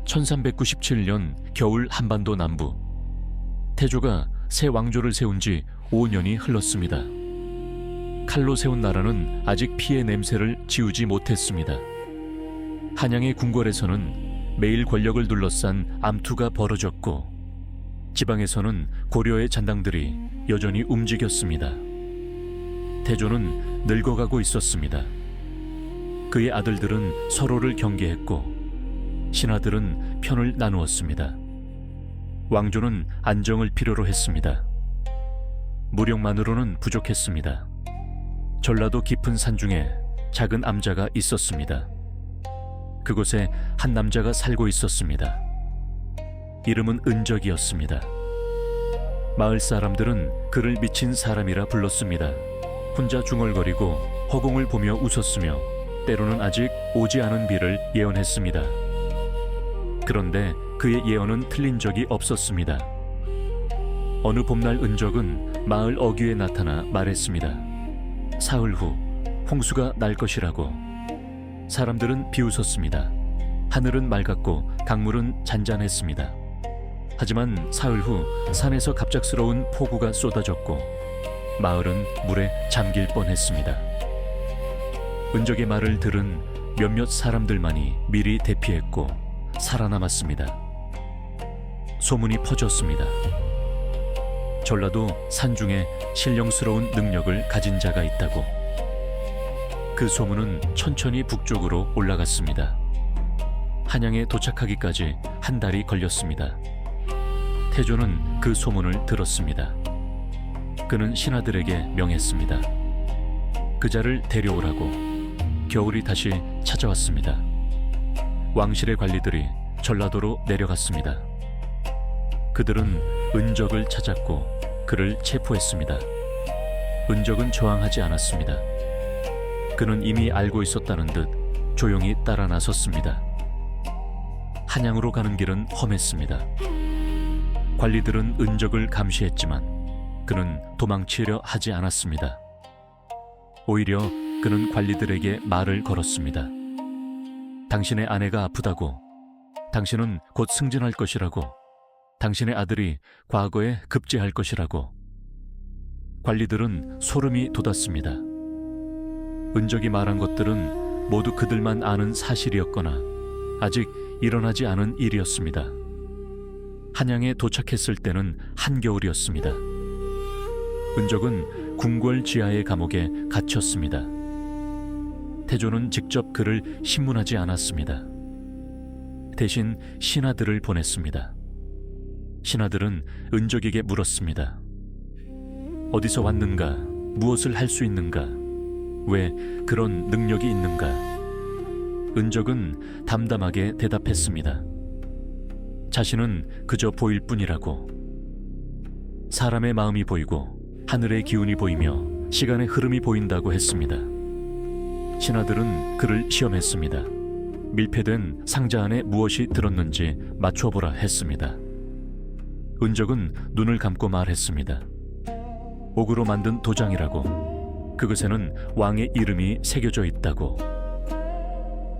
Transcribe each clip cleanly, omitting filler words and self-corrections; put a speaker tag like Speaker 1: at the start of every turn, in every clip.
Speaker 1: 1397년 겨울 한반도 남부, 태조가 새 왕조를 세운 지 5년이 흘렀습니다. 칼로 세운 나라는 아직 피의 냄새를 지우지 못했습니다. 한양의 궁궐에서는 매일 권력을 둘러싼 암투가 벌어졌고, 지방에서는 고려의 잔당들이 여전히 움직였습니다. 태조는 늙어가고 있었습니다. 그의 아들들은 서로를 경계했고, 신하들은 편을 나누었습니다. 왕조는 안정을 필요로 했습니다. 무력만으로는 부족했습니다. 전라도 깊은 산 중에 작은 암자가 있었습니다. 그곳에 한 남자가 살고 있었습니다. 이름은 은적이었습니다. 마을 사람들은 그를 미친 사람이라 불렀습니다. 혼자 중얼거리고 허공을 보며 웃었으며 때로는 아직 오지 않은 비를 예언했습니다. 그런데 그의 예언은 틀린 적이 없었습니다. 어느 봄날 은적은 마을 어귀에 나타나 말했습니다. 사흘 후 홍수가 날 것이라고. 사람들은 비웃었습니다. 하늘은 맑았고 강물은 잔잔했습니다. 하지만 사흘 후 산에서 갑작스러운 폭우가 쏟아졌고 마을은 물에 잠길 뻔했습니다. 은적의 말을 들은 몇몇 사람들만이 미리 대피했고 살아남았습니다. 소문이 퍼졌습니다. 전라도 산중에 신령스러운 능력을 가진 자가 있다고. 그 소문은 천천히 북쪽으로 올라갔습니다. 한양에 도착하기까지 한 달이 걸렸습니다. 태조는 그 소문을 들었습니다. 그는 신하들에게 명했습니다. 그 자를 데려오라고. 겨울이 다시 찾아왔습니다. 왕실의 관리들이 전라도로 내려갔습니다. 그들은 은적을 찾았고 그를 체포했습니다. 은적은 저항하지 않았습니다. 그는 이미 알고 있었다는 듯 조용히 따라 나섰습니다. 한양으로 가는 길은 험했습니다. 관리들은 은적을 감시했지만 그는 도망치려 하지 않았습니다. 오히려 그는 관리들에게 말을 걸었습니다. 당신의 아내가 아프다고, 당신은 곧 승진할 것이라고, 당신의 아들이 과거에 급제할 것이라고. 관리들은 소름이 돋았습니다. 은적이 말한 것들은 모두 그들만 아는 사실이었거나 아직 일어나지 않은 일이었습니다. 한양에 도착했을 때는 한겨울이었습니다. 은적은 궁궐 지하의 감옥에 갇혔습니다. 태조는 직접 그를 신문하지 않았습니다. 대신 신하들을 보냈습니다. 신하들은 은적에게 물었습니다. 어디서 왔는가? 무엇을 할 수 있는가? 왜 그런 능력이 있는가? 은적은 담담하게 대답했습니다. 자신은 그저 보일 뿐이라고. 사람의 마음이 보이고 하늘의 기운이 보이며 시간의 흐름이 보인다고 했습니다. 신하들은 그를 시험했습니다. 밀폐된 상자 안에 무엇이 들었는지 맞춰보라 했습니다. 은적은 눈을 감고 말했습니다. 옥으로 만든 도장이라고. 그것에는 왕의 이름이 새겨져 있다고.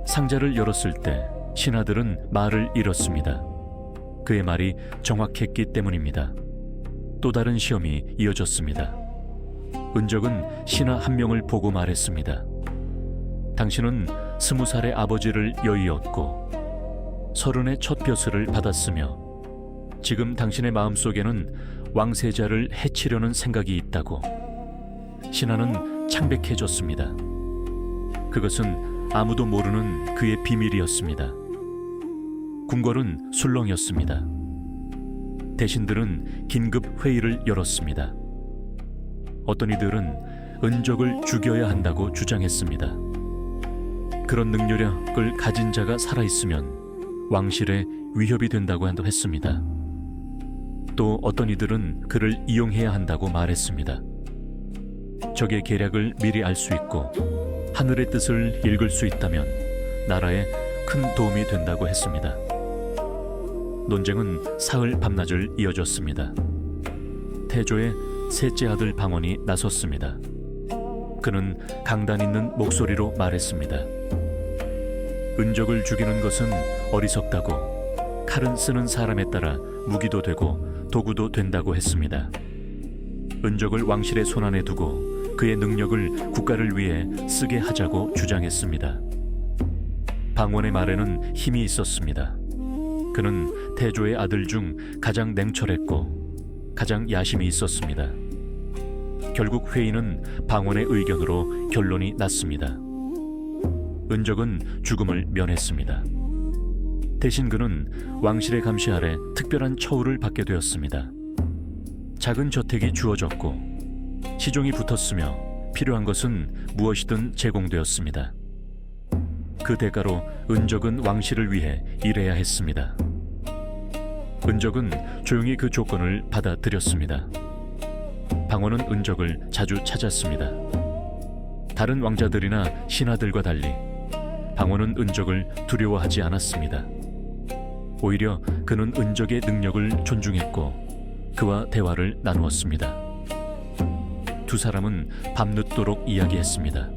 Speaker 1: 상자를 열었을 때 신하들은 말을 잃었습니다. 그의 말이 정확했기 때문입니다. 또 다른 시험이 이어졌습니다. 은적은 신하 한 명을 보고 말했습니다. 당신은 20살의 아버지를 여의었고 30의 첫 벼슬을 받았으며 지금 당신의 마음속에는 왕세자를 해치려는 생각이 있다고. 신하는 창백해졌습니다. 그것은 아무도 모르는 그의 비밀이었습니다. 궁궐은 술렁이었습니다. 대신들은 긴급 회의를 열었습니다. 어떤 이들은 은적을 죽여야 한다고 주장했습니다. 그런 능력을 가진 자가 살아있으면 왕실에 위협이 된다고 했습니다. 또 어떤 이들은 그를 이용해야 한다고 말했습니다. 적의 계략을 미리 알 수 있고 하늘의 뜻을 읽을 수 있다면 나라에 큰 도움이 된다고 했습니다. 논쟁은 사흘 밤낮을 이어졌습니다. 태조의 셋째 아들 방언이 나섰습니다. 그는 강단 있는 목소리로 말했습니다. 은적을 죽이는 것은 어리석다고. 칼은 쓰는 사람에 따라 무기도 되고 도구도 된다고 했습니다. 은적을 왕실의 손안에 두고 그의 능력을 국가를 위해 쓰게 하자고 주장했습니다. 방원의 말에는 힘이 있었습니다. 그는 태조의 아들 중 가장 냉철했고 가장 야심이 있었습니다. 결국 회의는 방원의 의견으로 결론이 났습니다. 은적은 죽음을 면했습니다. 대신 그는 왕실의 감시 아래 특별한 처우를 받게 되었습니다. 작은 저택이 주어졌고 시종이 붙었으며 필요한 것은 무엇이든 제공되었습니다. 그 대가로 은적은 왕실을 위해 일해야 했습니다. 은적은 조용히 그 조건을 받아들였습니다. 방원은 은적을 자주 찾았습니다. 다른 왕자들이나 신하들과 달리 방원은 은적을 두려워하지 않았습니다. 오히려 그는 은적의 능력을 존중했고 그와 대화를 나누었습니다. 두 사람은 밤늦도록 이야기했습니다.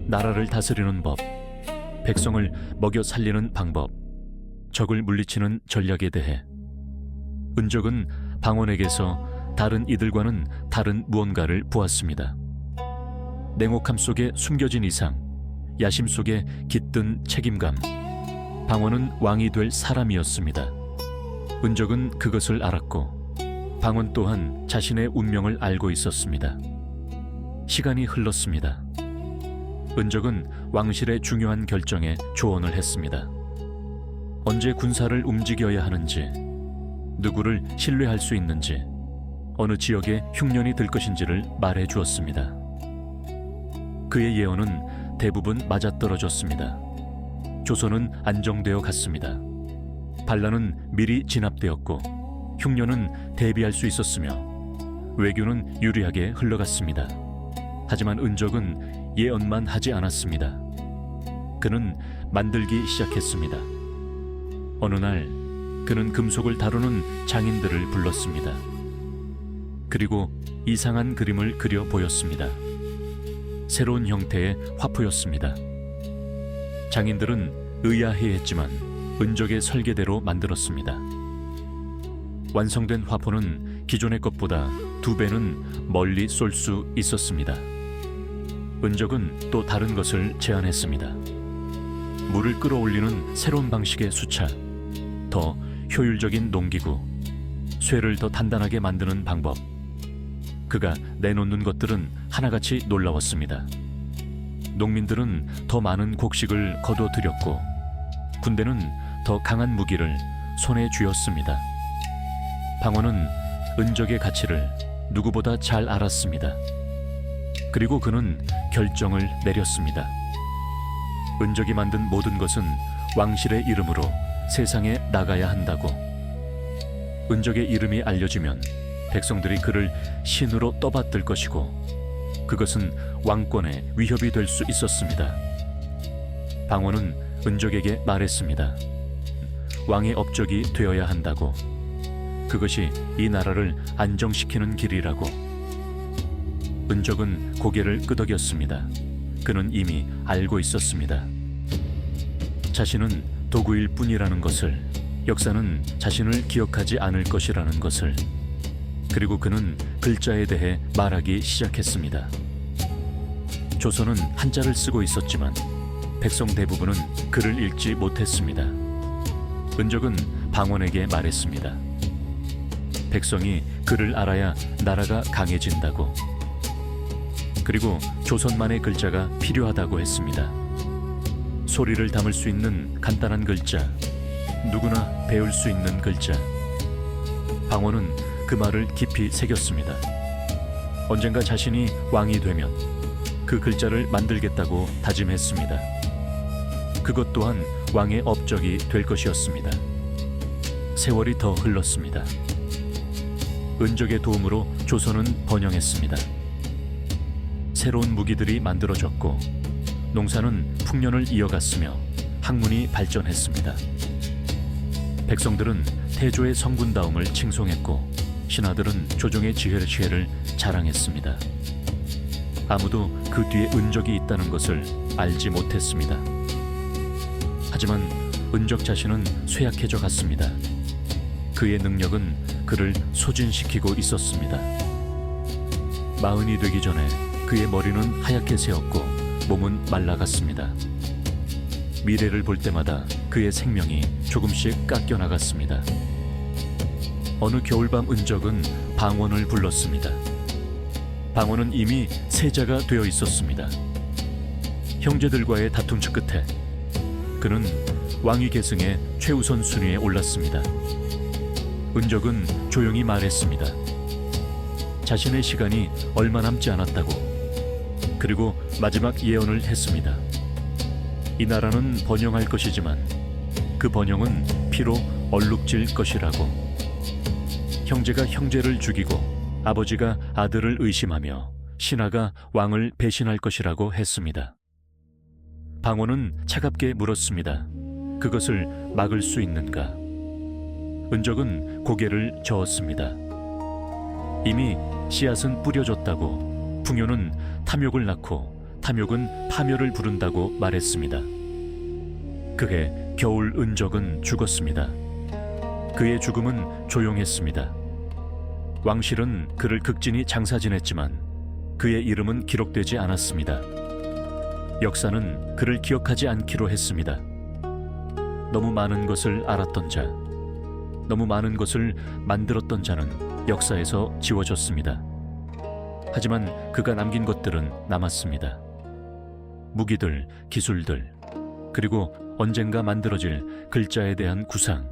Speaker 1: 나라를 다스리는 법, 백성을 먹여 살리는 방법, 적을 물리치는 전략에 대해 은적은 방원에게서 다른 이들과는 다른 무언가를 보았습니다. 냉혹함 속에 숨겨진 이상, 야심 속에 깃든 책임감, 방원은 왕이 될 사람이었습니다. 은적은 그것을 알았고 방원 또한 자신의 운명을 알고 있었습니다. 시간이 흘렀습니다. 은적은 왕실의 중요한 결정에 조언을 했습니다. 언제 군사를 움직여야 하는지, 누구를 신뢰할 수 있는지, 어느 지역에 흉년이 들 것인지를 말해 주었습니다. 그의 예언은 대부분 맞아떨어졌습니다. 조선은 안정되어 갔습니다. 반란은 미리 진압되었고 흉년은 대비할 수 있었으며 외교는 유리하게 흘러갔습니다. 하지만 은적은 예언만 하지 않았습니다. 그는 만들기 시작했습니다. 어느 날 그는 금속을 다루는 장인들을 불렀습니다. 그리고 이상한 그림을 그려 보였습니다. 새로운 형태의 화포였습니다. 장인들은 의아해했지만 은적의 설계대로 만들었습니다. 완성된 화포는 기존의 것보다 2배는 멀리 쏠 수 있었습니다. 은적은 또 다른 것을 제안했습니다. 물을 끌어올리는 새로운 방식의 수차, 더 효율적인 농기구, 쇠를 더 단단하게 만드는 방법. 그가 내놓는 것들은 하나같이 놀라웠습니다. 농민들은 더 많은 곡식을 거둬들였고 군대는 더 강한 무기를 손에 쥐었습니다. 방원은 은적의 가치를 누구보다 잘 알았습니다. 그리고 그는 결정을 내렸습니다. 은적이 만든 모든 것은 왕실의 이름으로 세상에 나가야 한다고. 은적의 이름이 알려지면 백성들이 그를 신으로 떠받들 것이고 그것은 왕권에 위협이 될 수 있었습니다. 방원은 은적에게 말했습니다. 왕의 업적이 되어야 한다고. 그것이 이 나라를 안정시키는 길이라고. 은적은 고개를 끄덕였습니다. 그는 이미 알고 있었습니다. 자신은 도구일 뿐이라는 것을, 역사는 자신을 기억하지 않을 것이라는 것을. 그리고 그는 글자에 대해 말하기 시작했습니다. 조선은 한자를 쓰고 있었지만 백성 대부분은 글을 읽지 못했습니다. 은적은 방원에게 말했습니다. 백성이 글을 알아야 나라가 강해진다고. 그리고 조선만의 글자가 필요하다고 했습니다. 소리를 담을 수 있는 간단한 글자, 누구나 배울 수 있는 글자. 방원은 그 말을 깊이 새겼습니다. 언젠가 자신이 왕이 되면 그 글자를 만들겠다고 다짐했습니다. 그것 또한 왕의 업적이 될 것이었습니다. 세월이 더 흘렀습니다. 은적의 도움으로 조선은 번영했습니다. 새로운 무기들이 만들어졌고 농사는 풍년을 이어갔으며 학문이 발전했습니다. 백성들은 태조의 성군다움을 칭송했고 신하들은 조정의 지혜를 자랑했습니다. 아무도 그 뒤에 은적이 있다는 것을 알지 못했습니다. 하지만 은적 자신은 쇠약해져 갔습니다. 그의 능력은 그를 소진시키고 있었습니다. 40이 되기 전에 그의 머리는 하얗게 새었고 몸은 말라갔습니다. 미래를 볼 때마다 그의 생명이 조금씩 깎여 나갔습니다. 어느 겨울밤 은적은 방원을 불렀습니다. 방원은 이미 세자가 되어 있었습니다. 형제들과의 다툼 끝에 그는 왕위 계승의 최우선 순위에 올랐습니다. 은적은 조용히 말했습니다. 자신의 시간이 얼마 남지 않았다고. 그리고 마지막 예언을 했습니다. 이 나라는 번영할 것이지만 그 번영은 피로 얼룩질 것이라고. 형제가 형제를 죽이고 아버지가 아들을 의심하며 신하가 왕을 배신할 것이라고 했습니다. 방원은 차갑게 물었습니다. 그것을 막을 수 있는가? 은적은 고개를 저었습니다. 이미 씨앗은 뿌려졌다고. 풍요는 탐욕을 낳고 탐욕은 파멸을 부른다고 말했습니다. 그해 겨울 은적은 죽었습니다. 그의 죽음은 조용했습니다. 왕실은 그를 극진히 장사지냈지만 그의 이름은 기록되지 않았습니다. 역사는 그를 기억하지 않기로 했습니다. 너무 많은 것을 알았던 자, 너무 많은 것을 만들었던 자는 역사에서 지워졌습니다. 하지만 그가 남긴 것들은 남았습니다. 무기들, 기술들, 그리고 언젠가 만들어질 글자에 대한 구상.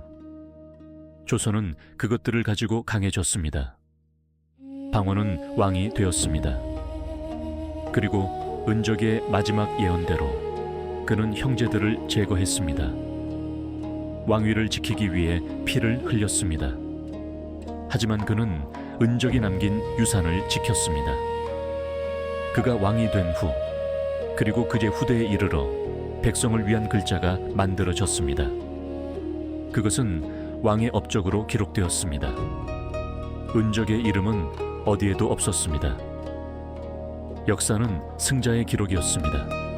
Speaker 1: 조선은 그것들을 가지고 강해졌습니다. 방원은 왕이 되었습니다. 그리고 은적의 마지막 예언대로 그는 형제들을 제거했습니다. 왕위를 지키기 위해 피를 흘렸습니다. 하지만 그는 은적이 남긴 유산을 지켰습니다. 그가 왕이 된 후, 그리고 그의 후대에 이르러 백성을 위한 글자가 만들어졌습니다. 그것은 왕의 업적으로 기록되었습니다. 은적의 이름은 어디에도 없었습니다. 역사는 승자의 기록이었습니다.